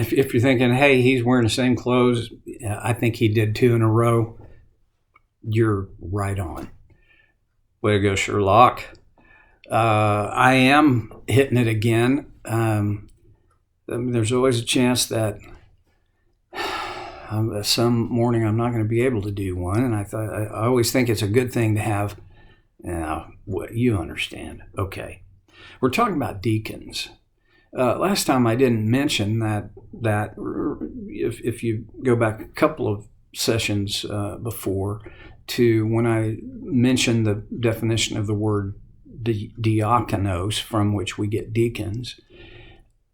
if you're thinking, hey, he's wearing the same clothes, I think he did 2 in a row, you're right on. Way to go, Sherlock. I am hitting it again. There's always a chance that some morning I'm not going to be able to do one, and I always think it's a good thing to have. What you understand? Okay, we're talking about deacons. Last time I didn't mention that if you go back a couple of sessions before to when I mentioned the definition of the word diakonos, from which we get deacons,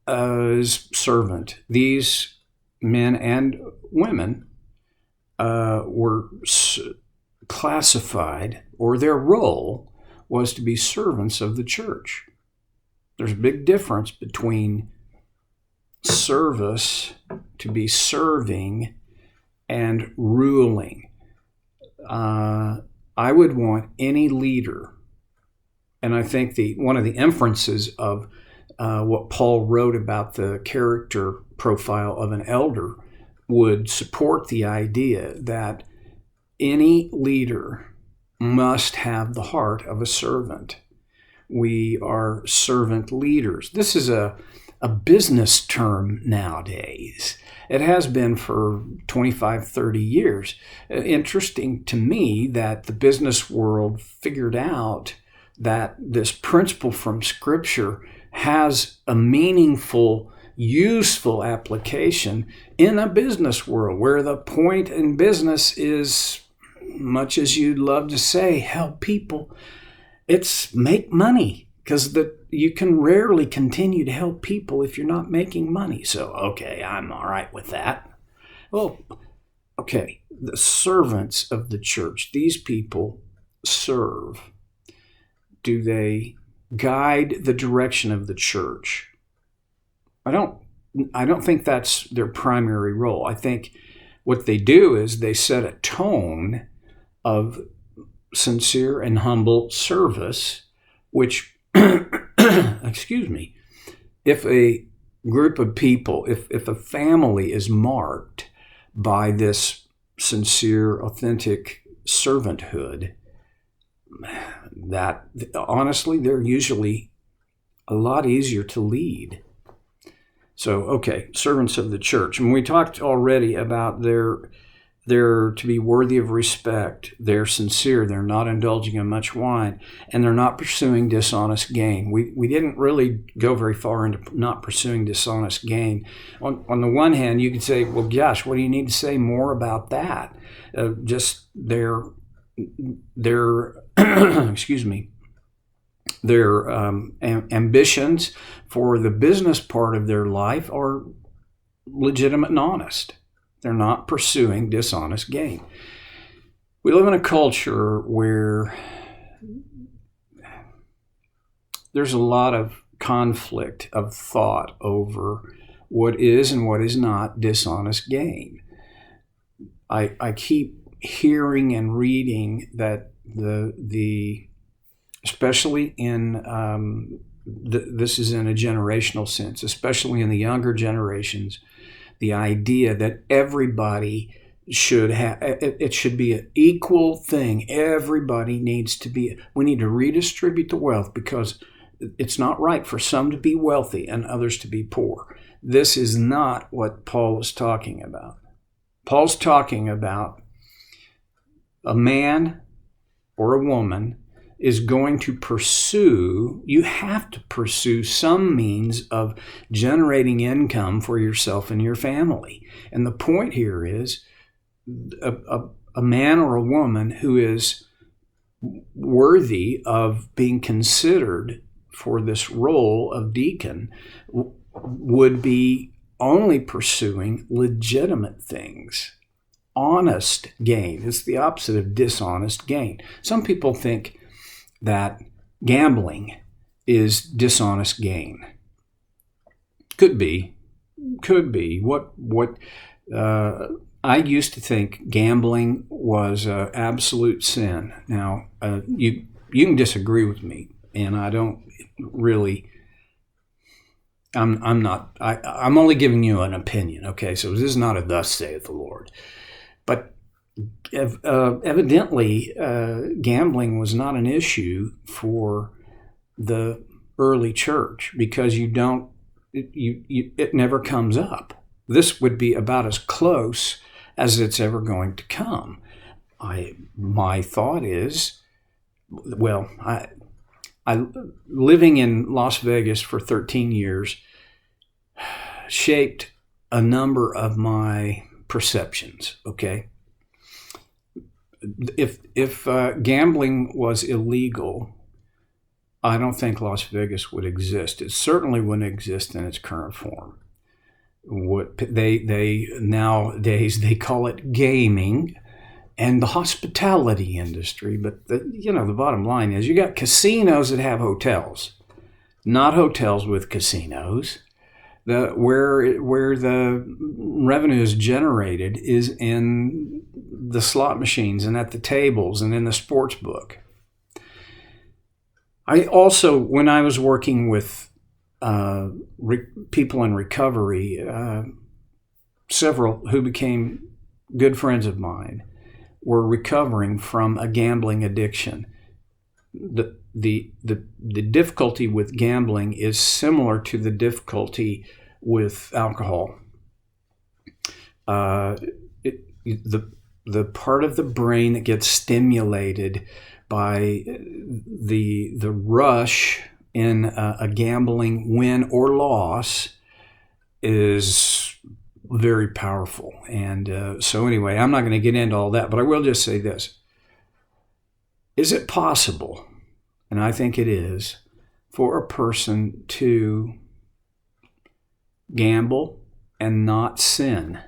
is servant. These men and women were classified, or their role was to be servants of the church. There's a big difference between service, to be serving, and ruling. I would want any leader, and I think one of the inferences of what Paul wrote about the character profile of an elder would support the idea that any leader must have the heart of a servant. We are servant leaders. This is a business term nowadays. It has been for 25, 30 years. Interesting to me that the business world figured out that this principle from Scripture has a meaningful, useful application in a business world where the point in business is, much as you'd love to say, help people, it's make money, because you can rarely continue to help people if you're not making money. So, okay, I'm all right with that. Well, okay, the servants of the church, these people serve. Do they guide the direction of the church? I don't think that's their primary role. I think what they do is they set a tone of sincere and humble service, which, excuse me, if a group of people, if a family is marked by this sincere, authentic servanthood, that honestly, they're usually a lot easier to lead. So, okay, servants of the church. And we talked already about they're to be worthy of respect. They're sincere. They're not indulging in much wine. And they're not pursuing dishonest gain. We didn't really go very far into not pursuing dishonest gain. On the one hand, you could say, well, gosh, what do you need to say more about that? Just their excuse me, their ambitions for the business part of their life are legitimate and honest. They're not pursuing dishonest gain. We live in a culture where there's a lot of conflict of thought over what is and what is not dishonest gain. I keep hearing and reading that the especially in this is in a generational sense, especially in the younger generations, the idea that everybody should have, it should be an equal thing. Everybody needs to be, we need to redistribute the wealth because it's not right for some to be wealthy and others to be poor. This is not what Paul was talking about. Paul's talking about a man or a woman is going to pursue, you have to pursue some means of generating income for yourself and your family. And the point here is a man or a woman who is worthy of being considered for this role of deacon would be only pursuing legitimate things. Honest gain. It's the opposite of dishonest gain. Some people think that gambling is dishonest gain. Could be. What I used to think gambling was absolute sin. Now, you can disagree with me, and I don't really I'm not. I'm only giving you an opinion. Okay, so this is not a thus saith the Lord, but evidently, gambling was not an issue for the early church because it never comes up. This would be about as close as it's ever going to come. My thought is, well, I living in Las Vegas for 13 years shaped a number of my perceptions. Okay, if gambling was illegal, I don't think Las Vegas would exist. It certainly wouldn't exist in its current form. What they nowadays they call it gaming and the hospitality industry. But the bottom line is you got casinos that have hotels, not hotels with casinos. Where the revenue is generated is in the slot machines and at the tables and in the sports book. I also, when I was working with people in recovery, several who became good friends of mine were recovering from a gambling addiction. The difficulty with gambling is similar to the difficulty with alcohol. The part of the brain that gets stimulated by the rush in a gambling win or loss is very powerful. And so anyway, I'm not going to get into all that, but I will just say this. Is it possible, and I think it is, for a person to gamble and not sin?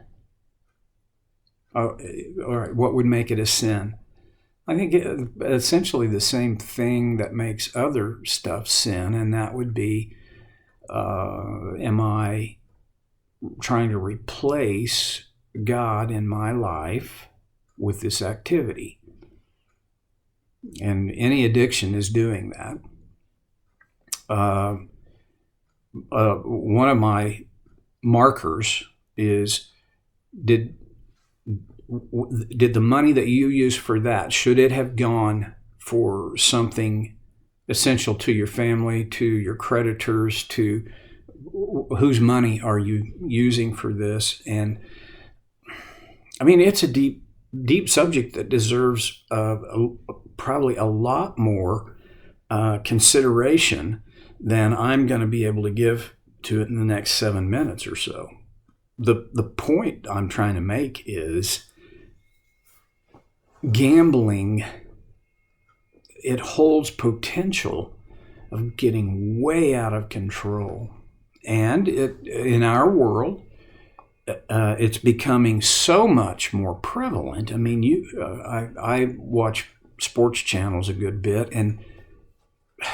All right, what would make it a sin? I think essentially the same thing that makes other stuff sin, and that would be, am I trying to replace God in my life with this activity? And any addiction is doing that. One of my markers is, did the money that you use for that, should it have gone for something essential to your family, to your creditors, to whose money are you using for this? And I mean, it's a deep subject that deserves probably a lot more consideration than I'm going to be able to give to it in the next 7 minutes or so. The point I'm trying to make is gambling, it holds potential of getting way out of control. And in our world, it's becoming so much more prevalent. I mean, I watch sports channels a good bit, and it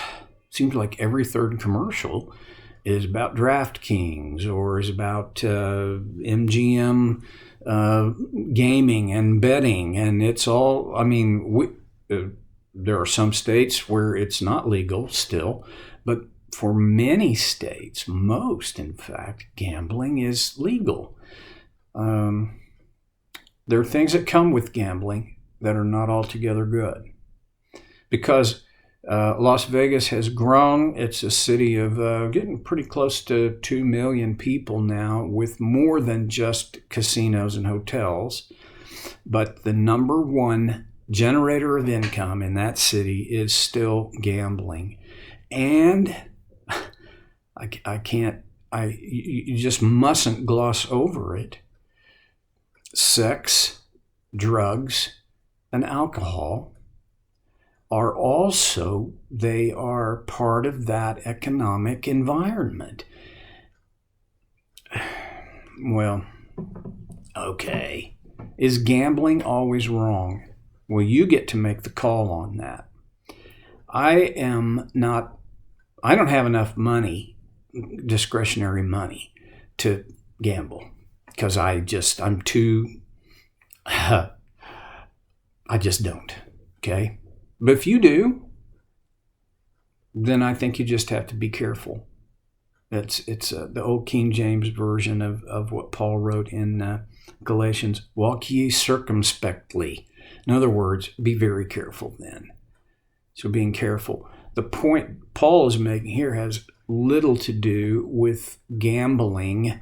seems like every third commercial is about DraftKings or is about MGM gaming and betting, and it's all, I mean, there are some states where it's not legal still, but for many states, most in fact, gambling is legal. There are things that come with gambling that are not altogether good, because Las Vegas has grown. It's a city of getting pretty close to 2 million people now, with more than just casinos and hotels. But the number one generator of income in that city is still gambling. And you just mustn't gloss over it. Sex, drugs, and alcohol are also, they are part of that economic environment. Well, okay. Is gambling always wrong? Well, you get to make the call on that. I don't have enough money, discretionary money, to gamble, because I just don't, okay? But if you do, then I think you just have to be careful It's the old King James version of what Paul wrote in Galatians. Walk ye circumspectly. In other words, be very careful then. So being careful. The point Paul is making here has little to do with gambling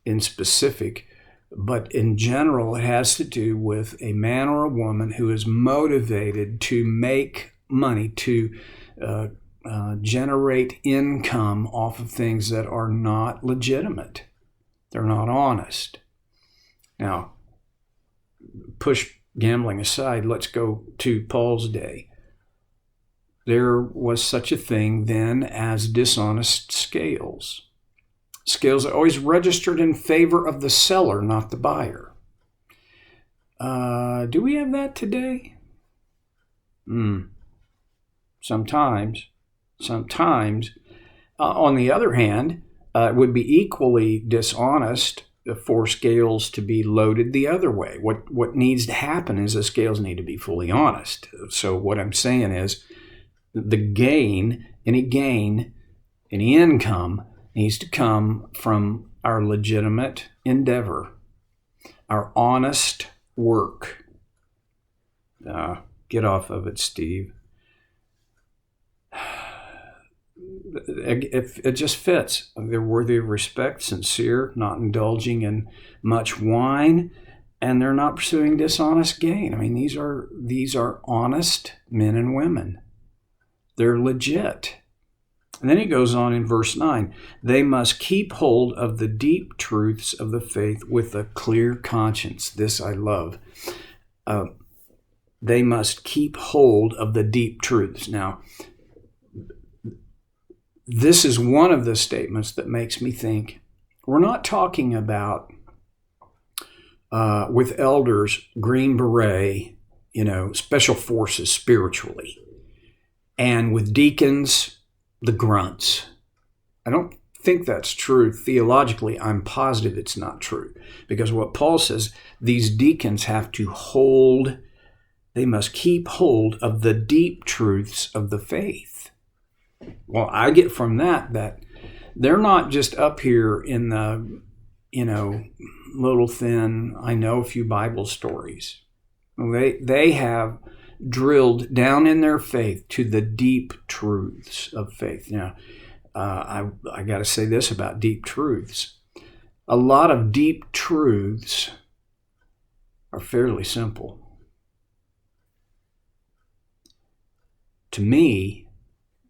in specific, but in general it has to do with a man or a woman who is motivated to make money, to generate income off of things that are not legitimate. They're not honest. Now, push gambling aside, let's go to Paul's day. There was such a thing then as dishonest scales. Scales are always registered in favor of the seller, not the buyer. Do we have that today? Sometimes. On the other hand, it would be equally dishonest for scales to be loaded the other way. What needs to happen is the scales need to be fully honest. So what I'm saying is the any income needs to come from our legitimate endeavor, our honest work. Get off of it, Steve. If it just fits. They're worthy of respect, sincere, not indulging in much wine, and they're not pursuing dishonest gain. I mean, these are honest men and women. They're legit. And then he goes on in verse 9. They must keep hold of the deep truths of the faith with a clear conscience. This I love. They must keep hold of the deep truths. Now, this is one of the statements that makes me think we're not talking about with elders, Green Beret, special forces spiritually, and with deacons, the grunts. I don't think that's true. Theologically, I'm positive it's not true, because what Paul says, these deacons have to hold, they must keep hold of the deep truths of the faith. Well, I get from that they're not just up here in the, little thin, I know a few Bible stories. They have drilled down in their faith to the deep truths of faith. Now, I got to say this about deep truths. A lot of deep truths are fairly simple. To me,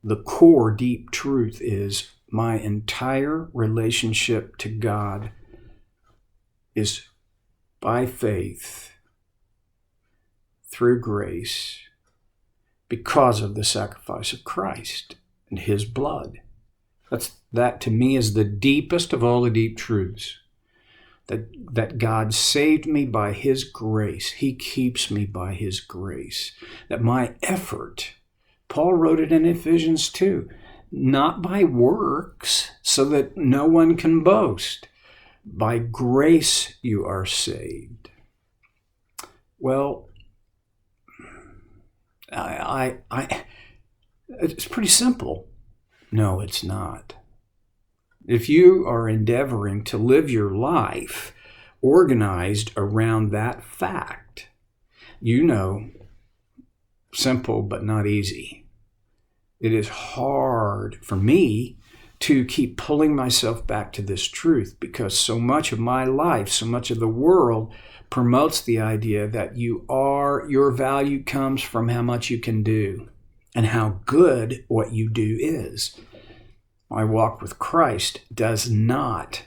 the core deep truth is my entire relationship to God is by faith, through grace, because of the sacrifice of Christ and his blood. That to me is the deepest of all the deep truths. That God saved me by his grace. He keeps me by his grace. That my effort, Paul wrote it in Ephesians 2, not by works, so that no one can boast. By grace you are saved. Well, it's pretty simple. No, it's not. If you are endeavoring to live your life organized around that fact, simple but not easy. It is hard for me to keep pulling myself back to this truth, because so much of my life, so much of the world promotes the idea that your value comes from how much you can do and how good what you do is. My walk with Christ is not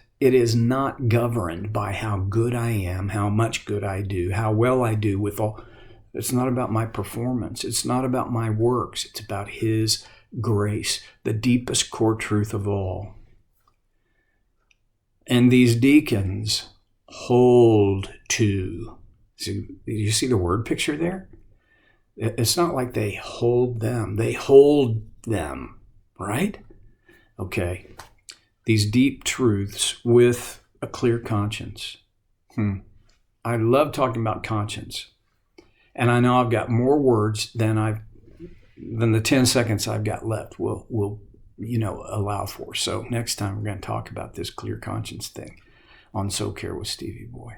governed by how good I am, how much good I do, how well I do with all. It's not about my performance. It's not about my works. It's about his grace, the deepest core truth of all. And these deacons hold to. You see the word picture there? It's not like they hold them. They hold them, right? Okay. These deep truths with a clear conscience. I love talking about conscience. And I know I've got more words than the 10 seconds I've got left will allow for. So next time we're going to talk about this clear conscience thing on So Care with Stevie Boy.